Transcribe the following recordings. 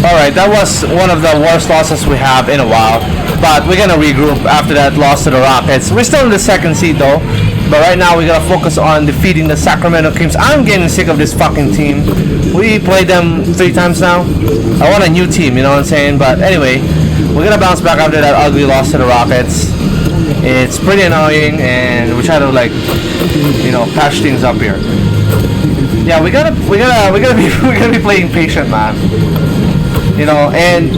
Alright, that was one of the worst losses we have in a while. But we're gonna regroup after that loss to the Rockets. We're still in the second seed though. But right now we gotta focus on defeating the Sacramento Kings. I'm getting sick of this fucking team. We played them 3 times now. I want a new team, you know what I'm saying? But anyway, we're gonna bounce back after that ugly loss to the Rockets. It's pretty annoying, and we try to like, you know, patch things up here. Yeah, we gotta be playing patient, man. You know, and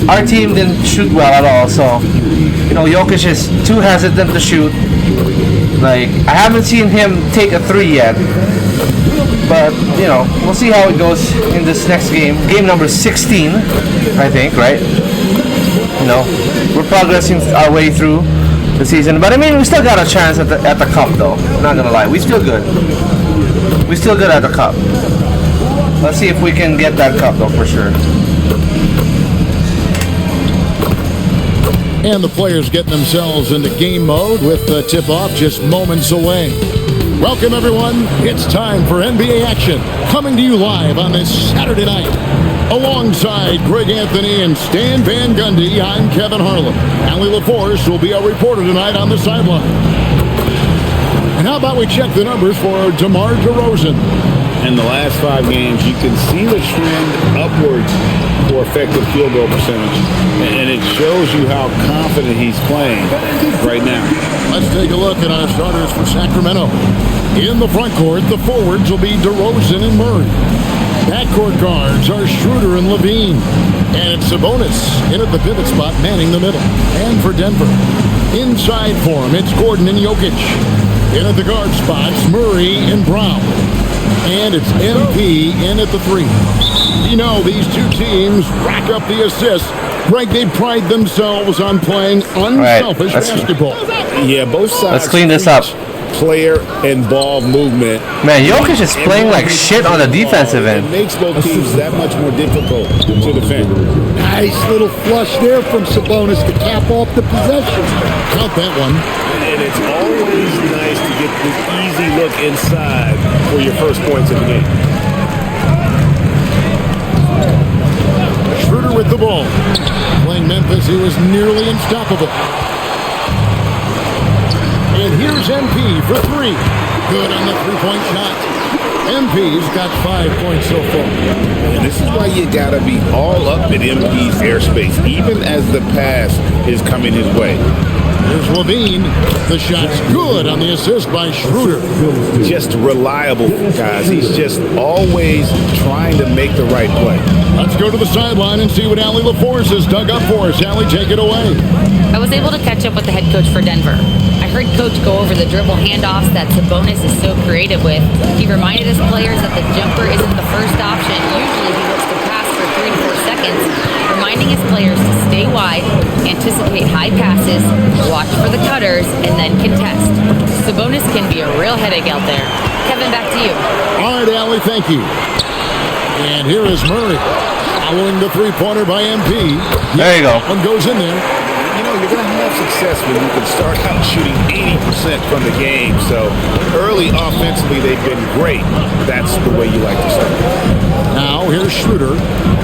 our team didn't shoot well at all. So, you know, Jokic is too hesitant to shoot. Like, I haven't seen him take a 3 yet. But, you know, we'll see how it goes in this next game. Game number 16, I think, right? You know, we're progressing our way through the season. But, I mean, we still got a chance at the cup, though. I'm not going to lie. We still good. We still good at the cup. Let's see if we can get that cup, though, for sure. And the players getting themselves into game mode with the tip-off just moments away. Welcome, everyone. It's time for NBA action. Coming to you live on this Saturday night. Alongside Greg Anthony and Stan Van Gundy, I'm Kevin Harlan. Allie LaForce will be our reporter tonight on the sideline. And how about we check the numbers for DeMar DeRozan? In the last 5 games, you can see the trend upwards for effective field goal percentage. And it shows you how confident he's playing right now. Let's take a look at our starters for Sacramento. In the front court, the forwards will be DeRozan and Murray. Backcourt guards are Schroeder and Levine. And it's Sabonis in at the pivot spot, manning the middle. And for Denver, inside for him, it's Gordon and Jokic. In at the guard spots, Murray and Brown. And it's MP in at the 3. You know, these two teams rack up the assists. Greg, they pride themselves on playing unselfish basketball. Yeah, both sides. Let's clean this up. Player and ball movement. Man, Jokic is playing like shit on the defensive end. It makes both teams that much more difficult to defend. Nice little flush there from Sabonis to cap off the possession. Count that one. And it's always nice to get the easy look inside for your first points of the game. Schroeder with the ball. Playing Memphis, he was nearly unstoppable. And here's MP for 3. Good on the 3-point shot. MP's got 5 points so far. And this is why you gotta be all up in MP's airspace, even as the pass is coming his way. Here's Levine. The shot's good on the assist by Schroeder. Just reliable, guys. He's just always trying to make the right play. Let's go to the sideline and see what Allie LaForce has dug up for us. Allie, take it away. I was able to catch up with the head coach for Denver. I heard Coach go over the dribble handoffs that Sabonis is so creative with. He reminded his players that the jumper isn't the first option. Usually he looks to pass for 3 to 4 seconds, reminding his players to stay wide, anticipate high passes, watch for the cutters, and then contest. Sabonis can be a real headache out there. Kevin, back to you. All right, Allie, thank you. And here is Murray, following the 3-pointer by MP. There you go. One goes in there. You know, you're going to have success when you can start out shooting 80% from the game. So early offensively, they've been great. That's the way you like to start. Now, here's Schroeder.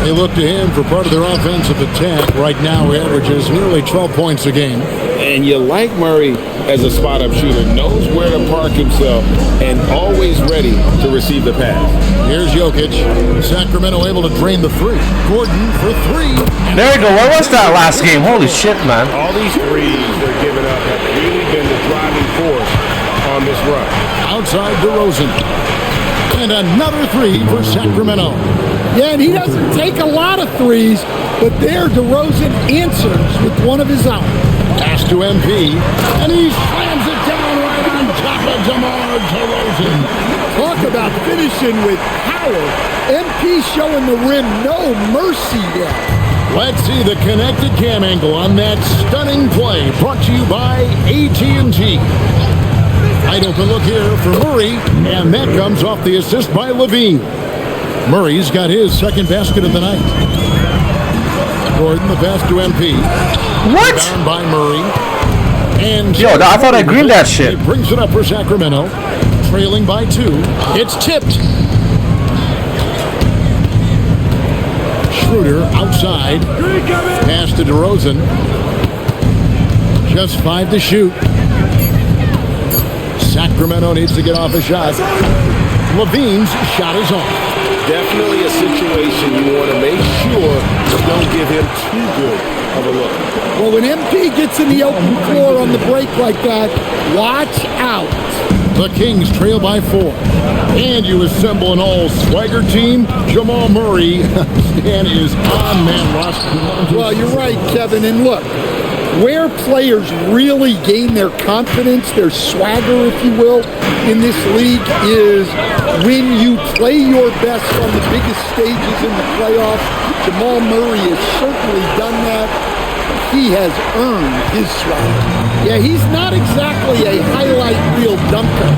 They look to him for part of their offensive attack. Right now, he averages nearly 12 points a game. And you like Murray as a spot-up shooter. Knows where to park himself and always ready to receive the pass. Here's Jokic. Sacramento able to drain the 3. Gordon for 3. There you go. Where was that last game? Holy shit, man. All these threes they're giving up have really been the driving force on this run. Outside DeRozan. And another 3 for Sacramento. Yeah, and he doesn't take a lot of threes, but there DeRozan answers with one of his own. Pass to MP, and he slams it down right on top of DeMar DeRozan. Talk about finishing with power. MP showing the rim no mercy there. Let's see the connected cam angle on that stunning play, brought to you by AT&T. Wide open look here for Murray, and that comes off the assist by Levine. Murray's got his second basket of the night. Gordon, the pass to MP. What? Down by Murray. And yo, I thought I greened that shit. He brings it up for Sacramento, trailing by 2. It's tipped. Schroeder outside. Pass to DeRozan. Just 5 to shoot. Sacramento needs to get off a shot. Levine's shot is off. Definitely a situation you want to make sure you don't give him too good of a look. Well, when MP gets in the open floor on the break like that, watch out. The Kings trail by 4. And you assemble an all-swagger team. Jamal Murray Stan is on that roster. Well, you're right, Kevin. And look, where players really gain their confidence, their swagger, if you will, in this league is when you play your best on the biggest stages in the playoffs. Jamal Murray has certainly done that. He has earned his swagger. Yeah, he's not exactly a highlight reel dunker,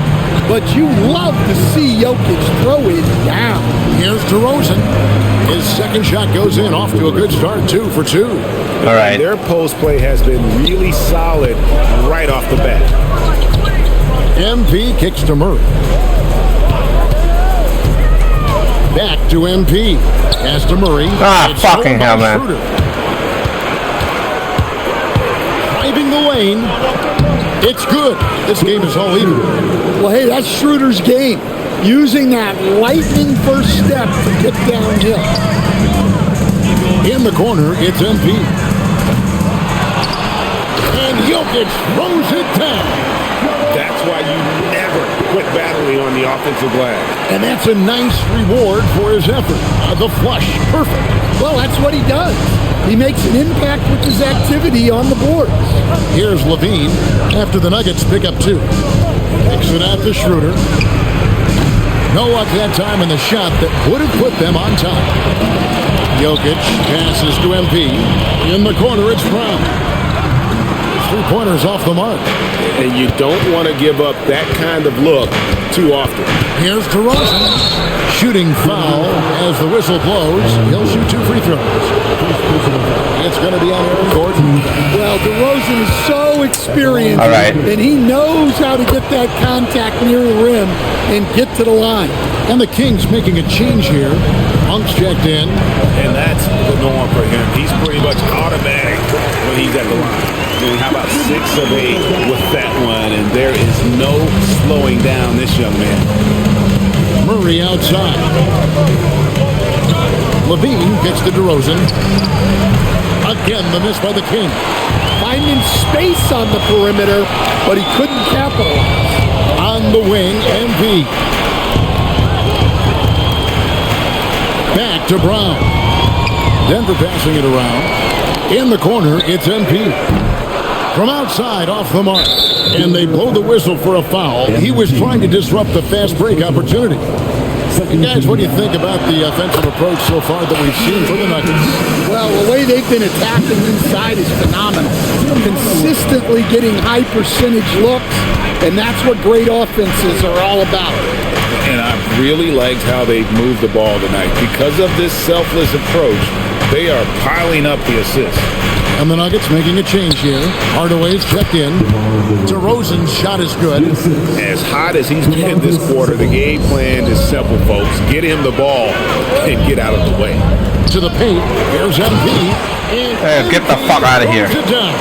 but you love to see Jokic throw it down. Here's DeRozan. His second shot goes in, off to a good start, 2 for 2. All right. Their post play has been really solid right off the bat. MP kicks to Murray. Back to MP. Pass to Murray. Ah, It's fucking held by hell, man. Schroeder. Driving the lane. It's good. This game is all even. Well, hey, that's Schroeder's game. Using that lightning first step to get downhill. In the corner, it's MP. And Jokic throws it down. That's why you never quit battling on the offensive glass. And that's a nice reward for his effort. The flush, perfect. Well, that's what he does. He makes an impact with his activity on the boards. Here's Levine after the Nuggets pick up 2. Kicks it out to Schroeder. No luck that time in the shot that would have put them on top. Jokic passes to MP. In the corner, it's Brown. 3-pointers off the mark. And you don't want to give up that kind of look too often. Here's DeRozan. Shooting foul as the whistle blows. He'll shoot 2 free throws. It's going to be on Aaron Gordon. Well, DeRozan is so experienced. All right. And he knows how to get that contact near the rim and get to the line. And the Kings making a change here. Monk's checked in. And that's the norm for him. He's pretty much automatic when he's at the line. And how about 6 of 8 with that one? And there is no slowing down this young man. Murray outside. Levine gets to DeRozan. Again, the miss by the King. Finding space on the perimeter, but he couldn't capitalize. On the wing, MP. Back to Brown. Denver passing it around. In the corner, it's MP. From outside, off the mark. And they blow the whistle for a foul. He was trying to disrupt the fast break opportunity. And guys, what do you think about the offensive approach so far that we've seen for the Nuggets? Well, the way they've been attacking inside is phenomenal. Consistently getting high percentage looks, and that's what great offenses are all about. And I really liked how they've moved the ball tonight. Because of this selfless approach, they are piling up the assists. And the Nuggets making a change here. Hardaway's checked in. DeRozan's shot is good. As hot as he's been this quarter, the game plan is simple, folks. Get him the ball and get out of the way. To the paint. Here's MP. Hey, get the fuck out of here. Throws it down.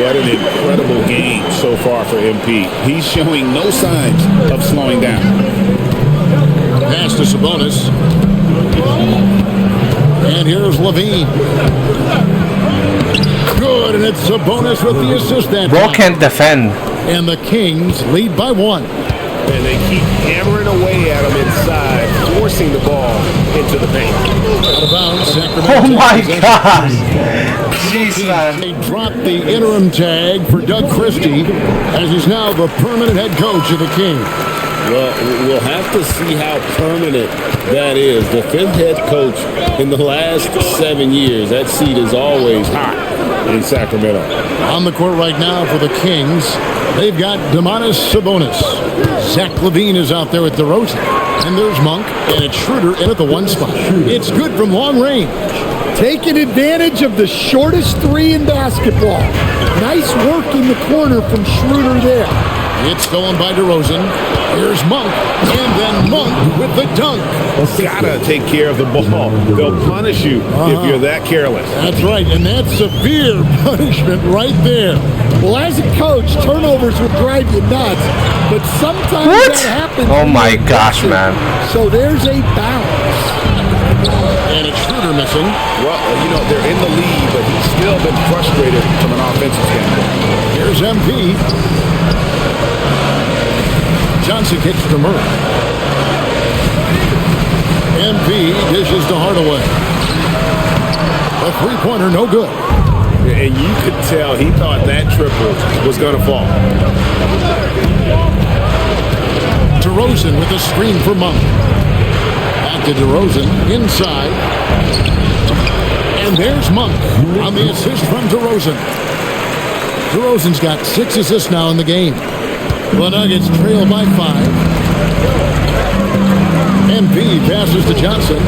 What an incredible game so far for MP. He's showing no signs of slowing down. Pass to Sabonis. And here's Levine. Good, and it's Sabonis with the assist that Bro time. can't defend. And the Kings lead by 1. And they keep hammering away at him inside, forcing the ball into the paint. Out of bounds, Sacramento. Oh my takes possession. god. Jeez, man. They dropped the interim tag for Doug Christie as he's now the permanent head coach of the Kings. Well, we'll have to see how permanent that is. The 5th head coach in the last 7 years. That seat is always hot in Sacramento. On the court right now for the Kings, they've got Domantas Sabonis. Zach LaVine is out there with DeRozan. And there's Monk, and it's Schroeder in at the 1 spot. It's good from long range. Taking advantage of the shortest 3 in basketball. Nice work in the corner from Schroeder there. It's stolen by DeRozan. Here's Monk, and then Monk with the dunk. Gotta take care of the ball. They'll punish you if you're that careless. That's right, and that's severe punishment right there. Well, as a coach, turnovers will drive you nuts, but sometimes What? that happens. Oh when my you're gosh, missing. man. So there's a bounce. And it's Schroeder missing. Well, they're in the lead, but he's still been frustrated from an offensive standpoint. Here's MP. Johnson kicks to Murray. MP dishes to Hardaway. A three-pointer, no good. And you could tell he thought that triple was going to fall. DeRozan with a screen for Monk. Back to DeRozan, inside. And there's Monk on the assist from DeRozan. DeRozan's got 6 assists now in the game. The Nuggets trail by 5. MP passes to Johnson.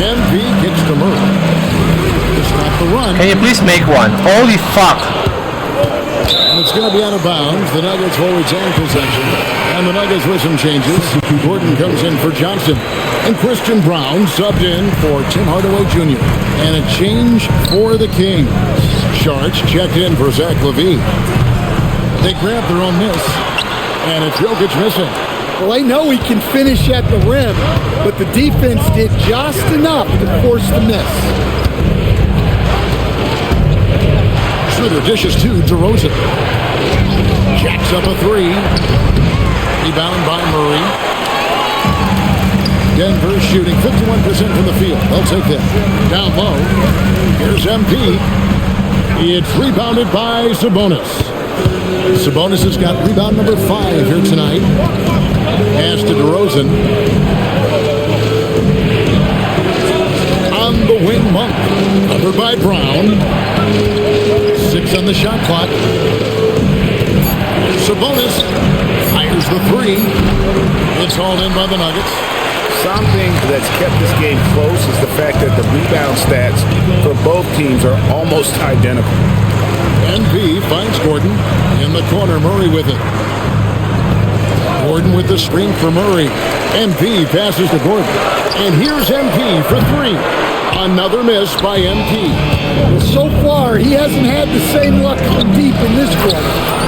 MP kicks to Murray. To stop the run. Can you please make one? Holy fuck. And it's going to be out of bounds. The Nuggets will retain possession. And the Nuggets with some changes. Gordon comes in for Johnson. And Christian Brown subbed in for Tim Hardaway Jr. And a change for the Kings. Sharks checked in for Zach LaVine. They grabbed their own miss. And it's Jokic missing. Well, I know he can finish at the rim, but the defense did just enough to force the miss. Schroeder dishes to DeRozan. Jacks up a 3. Rebound by Murray. Denver shooting 51% from the field. They'll take that. Down low. Here's MP. It's rebounded by Sabonis. Sabonis has got rebound number 5 here tonight. Pass to DeRozan. On the wing, Monk. Covered by Brown. 6 on the shot clock. Sabonis fires the 3. It's hauled in by the Nuggets. Something that's kept this game close is the fact that the rebound stats for both teams are almost identical. NP finds Gordon. In the corner, Murray with it. Gordon with the screen for Murray. MP passes to Gordon. And here's MP for 3. Another miss by MP. Well, so far, he hasn't had the same luck from deep in this quarter.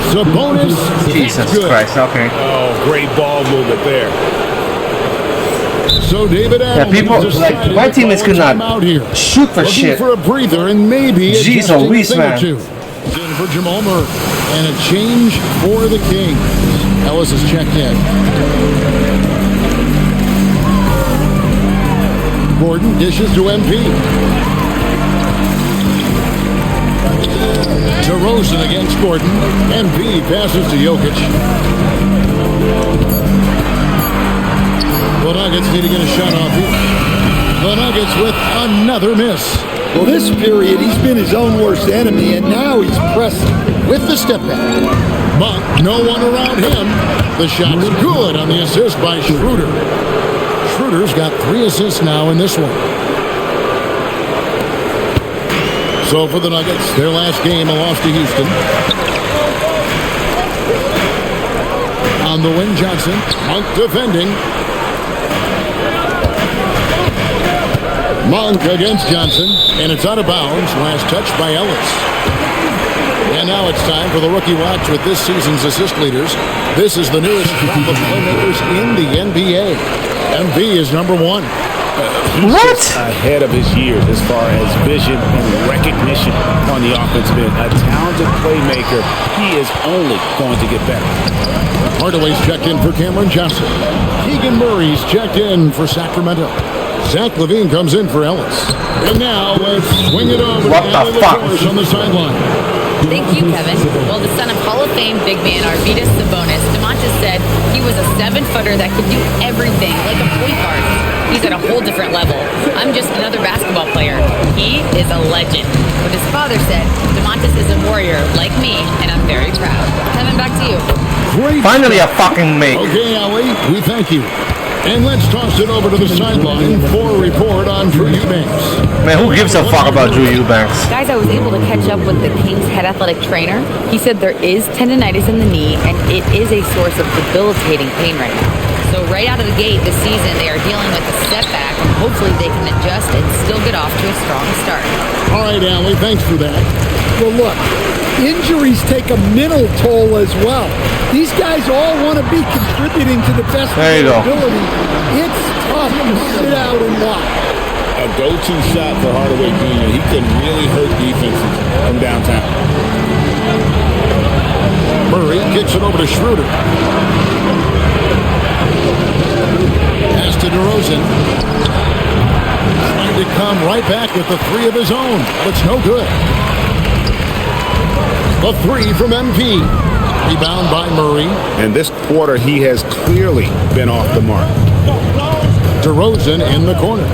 Sabonis. Jesus good. Christ, okay. Oh, great ball movement there. So David Yeah, Adams people, like, decided my to teammates call could a not timeout here. shoot for Looking shit. for a breather and maybe Jeez adjusting a Louise, thing man. or two. In for Jamal Murray. And a change for the Kings. Ellis has checked in. Gordon dishes to MP. DeRozan against Gordon. MP passes to Jokic. The Nuggets need to get a shot off here. The Nuggets with another miss. Well, this period, he's been his own worst enemy, and now he's pressing with the step back. Monk, no one around him. The shot's good on the assist by Schroeder. Schroeder's got 3 assists now in this one. So for the Nuggets, their last game, a loss to Houston. On the wing, Johnson. Monk defending. Monk against Johnson, and it's out of bounds. Last touch by Ellis. And now it's time for the Rookie Watch with this season's assist leaders. This is the newest crop of playmakers in the NBA. MV is number 1. What? Ahead of his years as far as vision and recognition on the offensive end. A talented playmaker. He is only going to get better. Hardaway's checked in for Cameron Johnson. Keegan Murray's checked in for Sacramento. Zach LaVine comes in for Ellis. And now let's swing it over What to the Allie fuck? LaCourse on the sideline. Thank you, Kevin. Well, the son of Hall of Fame big man Arvydas Sabonis, DeMontis said he was a 7-footer that could do everything, like a point guard. He's at a whole different level. I'm just another basketball player. He is a legend. What his father said, DeMontis is a warrior like me, and I'm very proud. Kevin, back to you. Great. Finally a fucking make. Okay, Allie, we thank you. And let's toss it over to the sideline for a report on Drew Eubanks. Man, who gives a fuck about Drew Eubanks? Guys, I was able to catch up with the Kings head athletic trainer. He said there is tendonitis in the knee, and it is a source of debilitating pain right now. So right out of the gate this season, they are dealing with a setback, and hopefully they can adjust and still get off to a strong start. All right, Allie, thanks for that. Well, look, injuries take a mental toll as well. These guys all want to be contributing to the best of There you their go. ability. It's tough to sit out and watch. A go-to shot for Hardaway Jr. He can really hurt defenses from downtown. Murray kicks it over to Schroeder. Pass to DeRozan. Trying to come right back with the three of his own. But it's no good. The three from MP. Rebound by Murray. And this quarter, he has clearly been off the mark. DeRozan in the corner.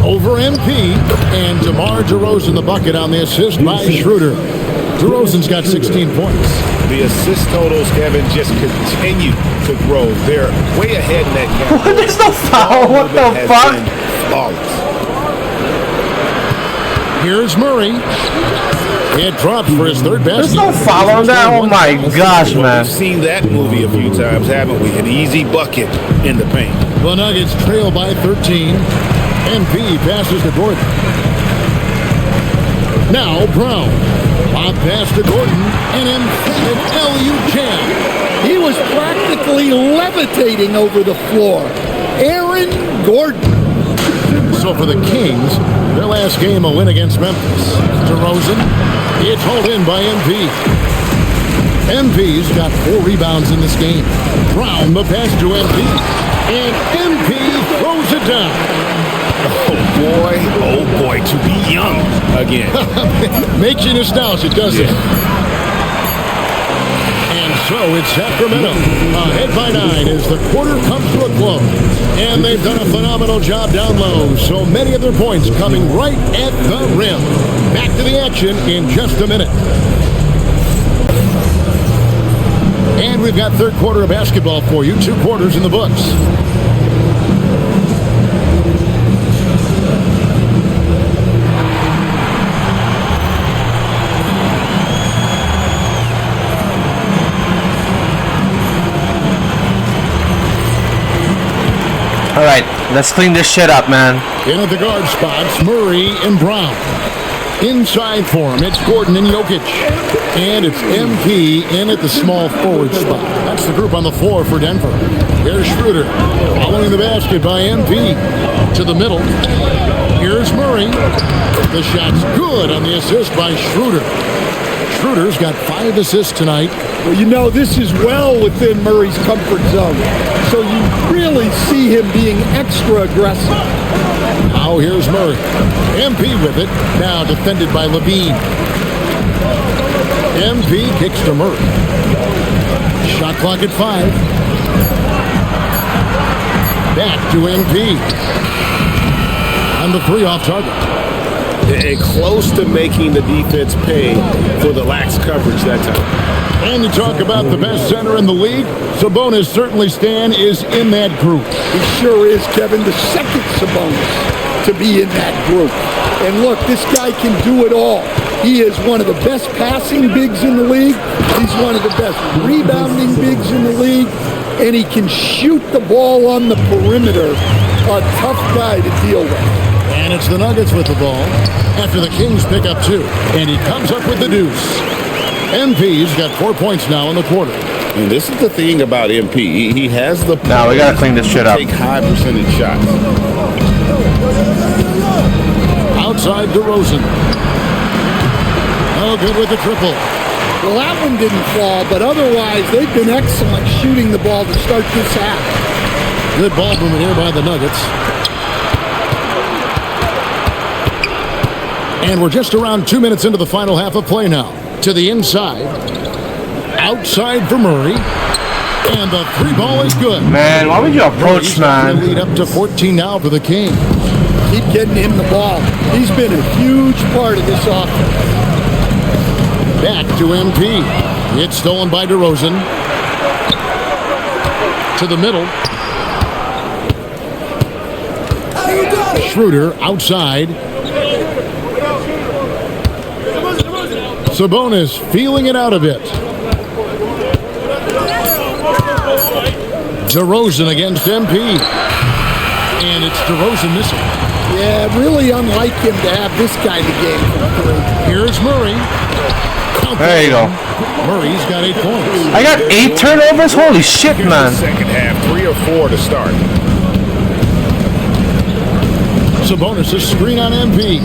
Over MP. And DeMar DeRozan the bucket on the assist by Schroeder. DeRozan's got 16 points. The assist totals, Kevin, just continue to grow. They're way ahead in that category. There's no foul. What the Has fuck? been flawless. Here's Murray. It dropped for his third There's basket. no foul on that. Oh my gosh, Well, man. we've seen that movie a few times, haven't we? An easy bucket in the paint. The Nuggets trail by 13. MP passes to Gordon. Now Brown. Lob pass to Gordon. An emphatic LU jam. He was practically levitating over the floor. Aaron Gordon. So for the Kings, their last game a win against Memphis. DeRozan. It's hauled in by MP. MP's got 4 rebounds in this game. Brown the pass to MP. And MP throws it down. Oh boy, to be young again. Makes you nostalgic, doesn't it? And so it's Sacramento ahead by 9 as the quarter comes to a close. And they've done a phenomenal job down low. So many of their points coming right at the rim. Back to the action in just a minute. And we've got third quarter of basketball for you. 2 quarters in the books. All right, let's clean this shit up, man. In at the guard spots, Murray and Brown. Inside for him, it's Gordon and Jokic. And it's MP in at the small forward spot. That's the group on the floor for Denver. Here's Schroeder, following the basket by MP. To the middle. Here's Murray. The shot's good on the assist by Schroeder. Schroeder's got 5 assists tonight. Well, you know, this is well within Murray's comfort zone. So you really see him being extra aggressive. Now here's Murray. MP with it. Now defended by Levine. MP kicks to Murray. Shot clock at 5. Back to MP. On the 3 off target. And close to making the defense pay for the lax coverage that time. And you talk about the best center in the league. Sabonis certainly, Stan, is in that group. He sure is, Kevin, the second Sabonis to be in that group. And look, this guy can do it all. He is one of the best passing bigs in the league. He's one of the best rebounding bigs in the league. And he can shoot the ball on the perimeter. A tough guy to deal with. And it's the Nuggets with the ball after the Kings pick up 2. And he comes up with the deuce. MP's got 4 points now in the quarter. And this is the thing about MP. He has the Now we gotta clean this shit up. take high percentage shots. Outside DeRozan. Oh, good with the triple. Well, that one didn't fall, but otherwise they've been excellent shooting the ball to start this half. Good ball movement here by the Nuggets. And we're just around 2 minutes into the final half of play now. To the inside. Outside for Murray. And the 3 ball is good. Man, why would you approach, Murray's got the man? lead up to 14 now for the Kings. Keep getting him the ball. He's been a huge part of this offense. Back to MP. It's stolen by DeRozan. To the middle. Schroeder outside. Sabonis feeling it out a bit. DeRozan against MP. And it's DeRozan missing. Yeah, really unlike him to have this kind of game from three. Here's Murray. There you go. Murray's got 8 points. I got 8 turnovers? Holy shit, man. Second half, 3 or 4 to start. Sabonis, a screen on MP.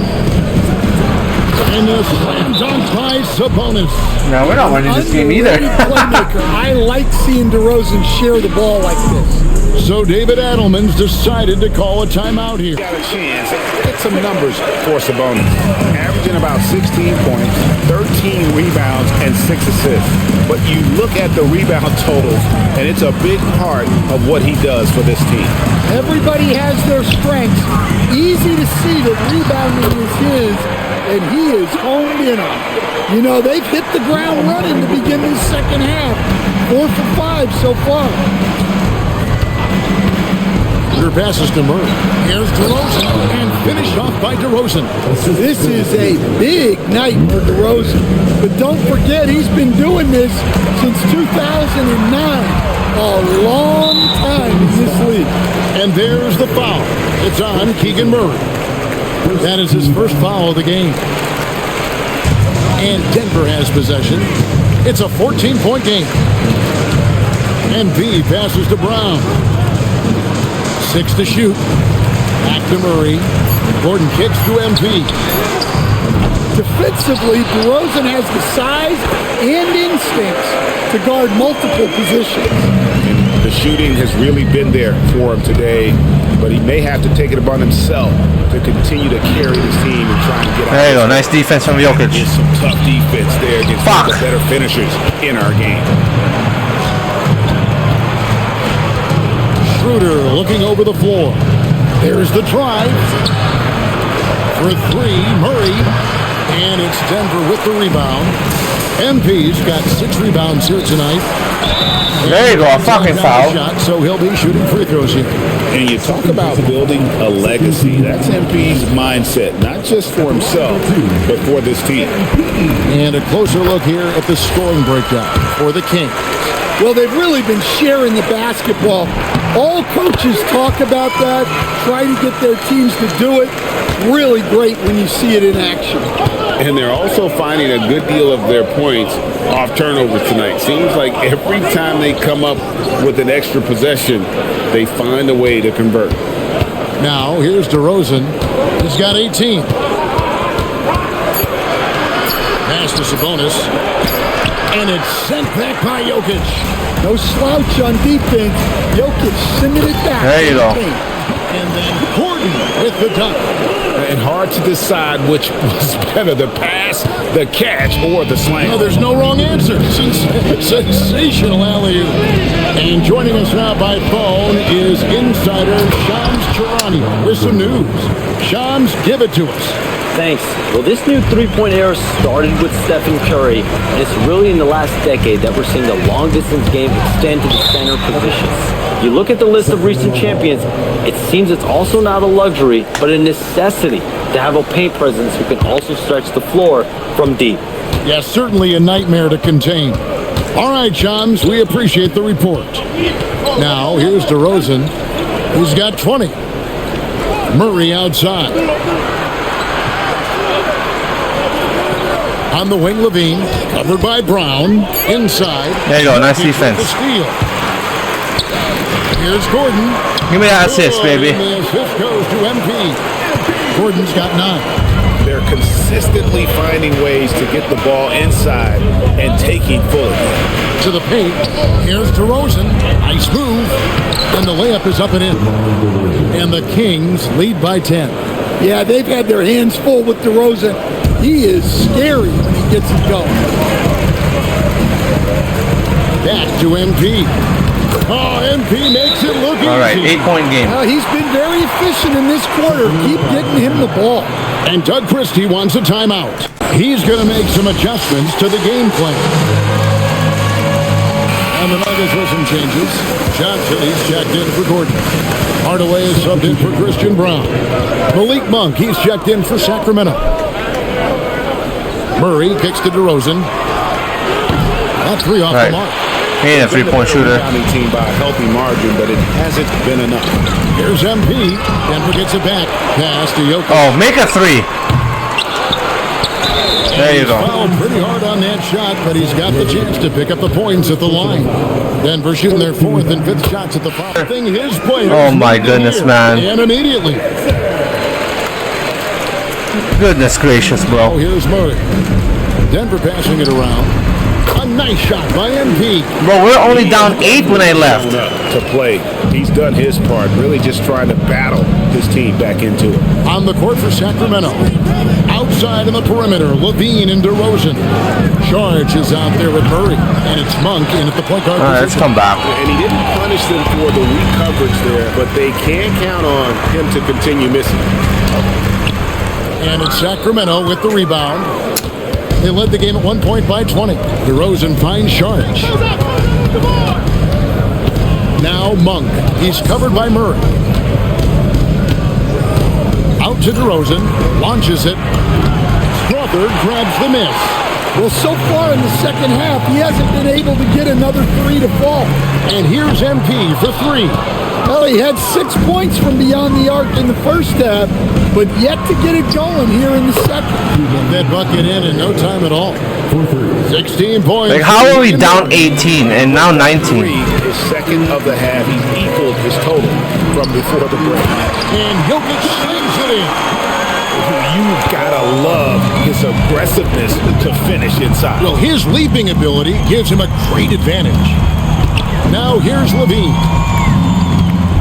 And a slam dunk by Sabonis. No, we're not winning this game either. Playmaker. I like seeing DeRozan share the ball like this. So David Adelman's decided to call a timeout here. Got a chance. Get some numbers for Sabonis. Averaging about 16 points, 13 rebounds, and 6 assists. But you look at the rebound totals, and it's a big part of what he does for this team. Everybody has their strengths. Easy to see that rebounding is his, and he is honed in on it. You know, they've hit the ground running to begin the second half. 4 for 5 so far. Your passes to Murray. Here's DeRozan, and finished off by DeRozan. This is a big night for DeRozan. But don't forget, he's been doing this since 2009. A long time in this league. And there's the foul. It's on Keegan Murray. That is his first foul of the game. And Denver has possession. It's a 14-point game. MV passes to Brown. 6 to shoot. Back to Murray. Gordon kicks to MP. Defensively, DeRozan has the size and instincts to guard multiple positions. And the shooting has really been there for him today, but he may have to take it upon himself to continue to carry this team and try and get out. There you go. Nice defense from Jokic. It's some tough defense there against one of the better finishers in our game. Schroeder looking over the floor. There's the drive. For 3, Murray. And it's Denver with the rebound. MP's got 6 rebounds here tonight. There you go, a fucking foul. Shot, so he'll be shooting free throws here. And you talk about building a legacy. That's MP's mindset, not just for himself, but for this team. And a closer look here at the scoring breakdown for the Kings. Well, they've really been sharing the basketball. All coaches talk about that, try to get their teams to do it. Really great when you see it in action. And they're also finding a good deal of their points off turnovers tonight. Seems like every time they come up with an extra possession, they find a way to convert. Now, here's DeRozan. He's got 18. Pass to Sabonis. And it's sent back by Jokic. No slouch on defense. Jokic sending it back. There you go. And then Gordon with the dunk. And hard to decide which was better, the pass, the catch, or the slam. No, there's no wrong answer. Sensational alley-oop. And joining us now by phone is insider Shams Charania with some news. Shams, give it to us. Thanks. Well, this new three-point era started with Stephen Curry, and it's really in the last decade that we're seeing the long-distance game extend to the center positions. You look at the list of recent champions, it seems it's also not a luxury, but a necessity to have a paint presence who can also stretch the floor from deep. Yes, certainly a nightmare to contain. All right, Shams, we appreciate the report. Now, here's DeRozan, who's got 20. Murray outside. On the wing, Levine, covered by Brown, inside. There you go, nice defense. The steal. Here's Gordon. Give me that assist, baby. And the assist goes to MP. Gordon's got 9. They're consistently finding ways to get the ball inside and taking full advantage. To the paint. Here's DeRozan. Nice move. And the layup is up and in. And the Kings lead by 10. Yeah, they've had their hands full with DeRozan. He is scary when he gets it going. Back to MP. Oh, MP makes it look easy. All right, 8-point game. Well, he's been very efficient in this quarter. Keep getting him the ball. And Doug Christie wants a timeout. He's going to make some adjustments to the game plan. And the Nuggets with some changes. Johnson, he's checked in for Gordon. Hardaway is subbed in for Christian Brown. Malik Monk, he's checked in for Sacramento. Murray kicks to DeRozan. That three off the mark. He ain't a three-point shooter. Team by a healthy margin, but it hasn't been enough. Here's MP. Denver gets it back. Pass to Jokic. Oh, make a three. There you go. Fouled pretty hard on that shot, but he's got the chance to pick up the points at the line. Denver shooting their fourth and fifth shots at the foul. Thing his players. Oh my goodness, man. And immediately. Goodness gracious, Oh, bro. here's Murray. Denver passing it around. A nice shot by MP. Bro, we're only down 8 when I left. To play. He's done his part, really just trying to battle his team back into it. On the court for Sacramento. Outside in the perimeter, Levine and DeRozan. Charge is out there with Murray. And it's Monk in at the point guard All right, let's position. come back. And he didn't punish them for the weak coverage there, but they can't count on him to continue missing. And it's Sacramento with the rebound. They led the game at 1 point by 20. DeRozan finds Charge. Now Monk. He's covered by Murray. Out to DeRozan. Launches it. Crawford grabs the miss. Well, so far in the second half, he hasn't been able to get another three to fall. And here's MP for three. Well, he had 6 points from beyond the arc in the first half, but yet to get it going here in the second. That bucket in no time at all. 16 points. Like, how are we down 18 and now 19? His second of the half, he's equaled his total from before the break. And Jokic slings it in. You've got to love his aggressiveness to finish inside. Well, his leaping ability gives him a great advantage. Now here's Levine.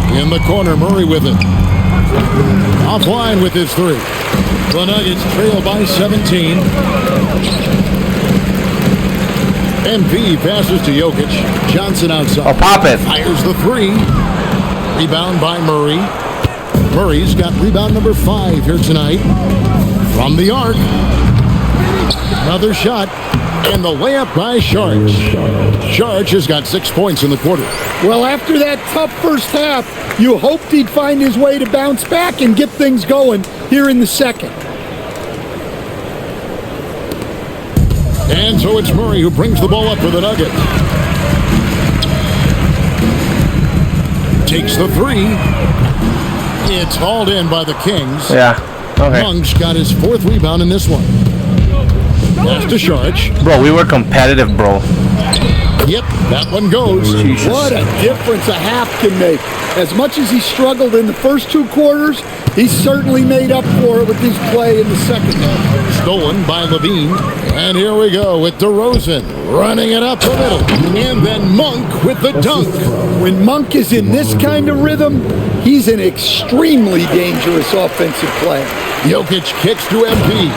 In the corner, Murray with it. Offline with his three. The Nuggets trail by 17. MP passes to Jokic. Johnson outside. Oh, pop it. Fires the three. Rebound by Murray. Murray's got rebound number 5 here tonight. From the arc. Another shot. And the layup by Charge. Charge has got 6 points in the quarter. Well, after that tough first half, you hoped he'd find his way to bounce back and get things going here in the second. And so it's Murray who brings the ball up for the Nuggets. Takes the three. It's hauled in by the Kings. Yeah. Okay. Monk's got his 4th rebound in this one. Pass to Charge. Bro, we were competitive, bro. Yep, that one goes. Jesus. What a difference a half can make. As much as he struggled in the first 2 quarters, he certainly made up for it with his play in the second half. Stolen by Levine. And here we go with DeRozan running it up the middle. And then Monk with the dunk. When Monk is in this kind of rhythm, he's an extremely dangerous offensive player. Jokic kicks to MP.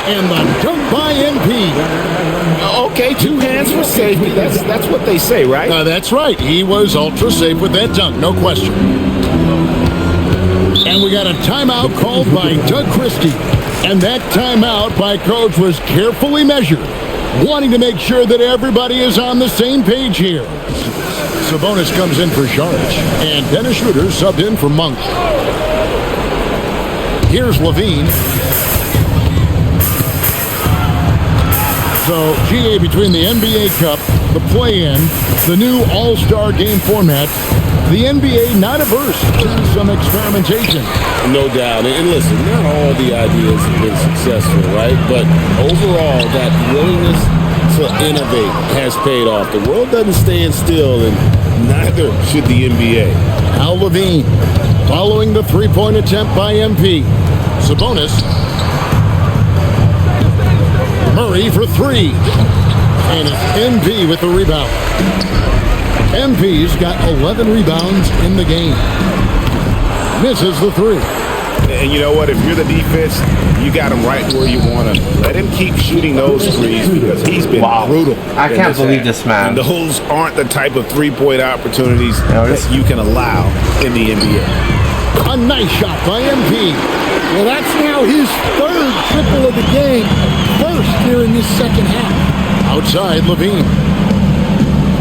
And the dunk by MP. Okay, 2 hands for safety. That's what they say, right? That's right. He was ultra safe with that dunk, no question. And we got a timeout called by Doug Christie. And that timeout by Coach was carefully measured, wanting to make sure that everybody is on the same page here. Sabonis comes in for Charge. And Dennis Schroeder subbed in for Monk. Here's Levine. So, GA between the NBA Cup, the play-in, the new All-Star game format, the NBA not averse to some experimentation. No doubt. And listen, not all the ideas have been successful, right? But overall, that willingness to innovate has paid off. The world doesn't stand still, and neither should the NBA. Al Levine following the three-point attempt by MP. Sabonis. Murray for 3. And it's MP with the rebound. MP's got 11 rebounds in the game. Misses the 3. And you know what? If you're the defense, you got him right where you want him. Let him keep shooting those threes because he's been brutal. I can't believe this, man. And those aren't the type of three-point opportunities that you can allow in the NBA. A nice shot by MP. Well, that's now his 3rd triple of the game, first here in this second half. Outside, Levine.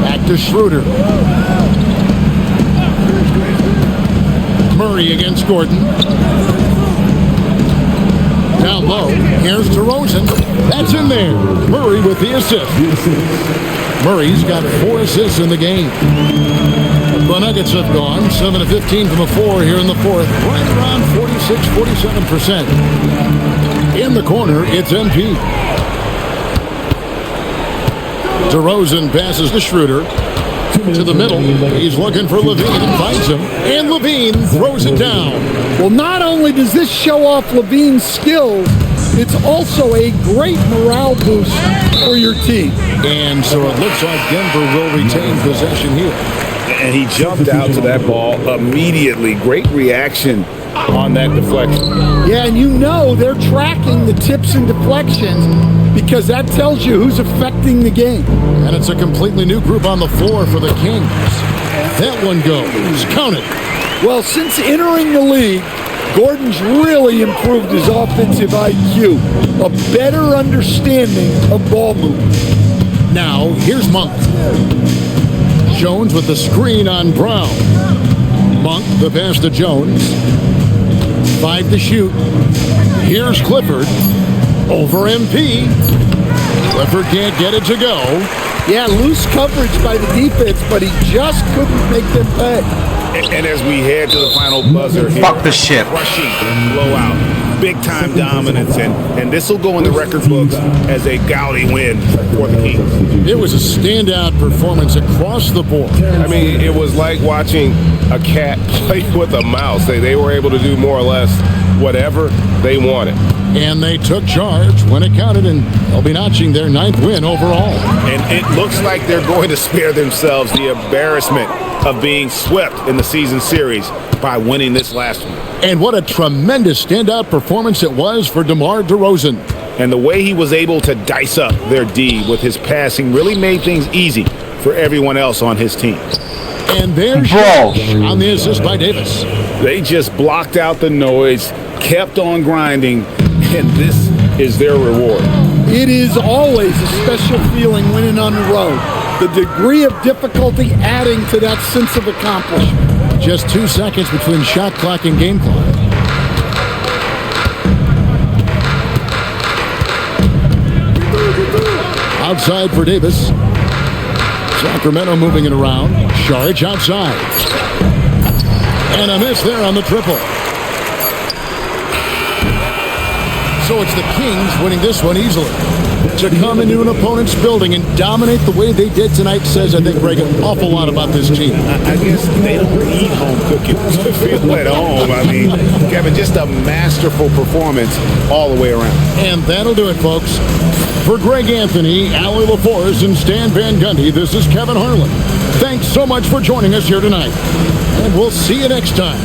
Back to Schroeder. Murray against Gordon. Down low. Here's DeRozan. That's in there. Murray with the assist. Murray's got 4 assists in the game. The Nuggets have gone 7 of 15 from the floor here in the fourth. Right around 46-47%. In the corner, it's MP. DeRozan passes to Schroeder. To the middle. He's looking for Levine and finds him. And Levine throws it down. Well, not only does this show off Levine's skills, it's also a great morale boost for your team. And so it looks like Denver will retain possession here. And he jumped out to that ball immediately. Great reaction on that deflection. Yeah, and you know they're tracking the tips and deflections because that tells you who's affecting the game. And it's a completely new group on the floor for the Kings. That one goes. Count it. Well, since entering the league, Gordon's really improved his offensive IQ, a better understanding of ball movement. Now, here's Monk. Jones with the screen on Brown. Monk, the pass to Jones. 5 to shoot. Here's Clifford. Over MP. Clifford can't get it to go. Yeah, loose coverage by the defense, but he just couldn't make them pay. And as we head to the final buzzer here, Fuck the shit. Rushing blowout, big time dominance, and this will go in the record books as a gaudy win for the Kings. It was a standout performance across the board. I mean, it was like watching a cat play with a mouse. They were able to do more or less whatever they wanted. And they took charge when it counted, and they'll be notching their 9th win overall. And it looks like they're going to spare themselves the embarrassment of being swept in the season series by winning this last one. And what a tremendous standout performance it was for DeMar DeRozan. And the way he was able to dice up their D with his passing really made things easy for everyone else on his team. And there's Bro. on the assist by Davis. They just blocked out the noise, kept on grinding, and this is their reward. It is always a special feeling winning on the road. The degree of difficulty adding to that sense of accomplishment. Just 2 seconds between shot clock and game clock. Outside for Davis. Sacramento moving it around. Saric outside. And a miss there on the triple. So it's the Kings winning this one easily. To come into an opponent's building and dominate the way they did tonight says, I think, Greg, an awful lot about this team. I guess they don't need home cooking to feel at home. I mean, Kevin, just a masterful performance all the way around. And that'll do it, folks. For Greg Anthony, Allie LaForce, and Stan Van Gundy, this is Kevin Harlan. Thanks so much for joining us here tonight. And we'll see you next time.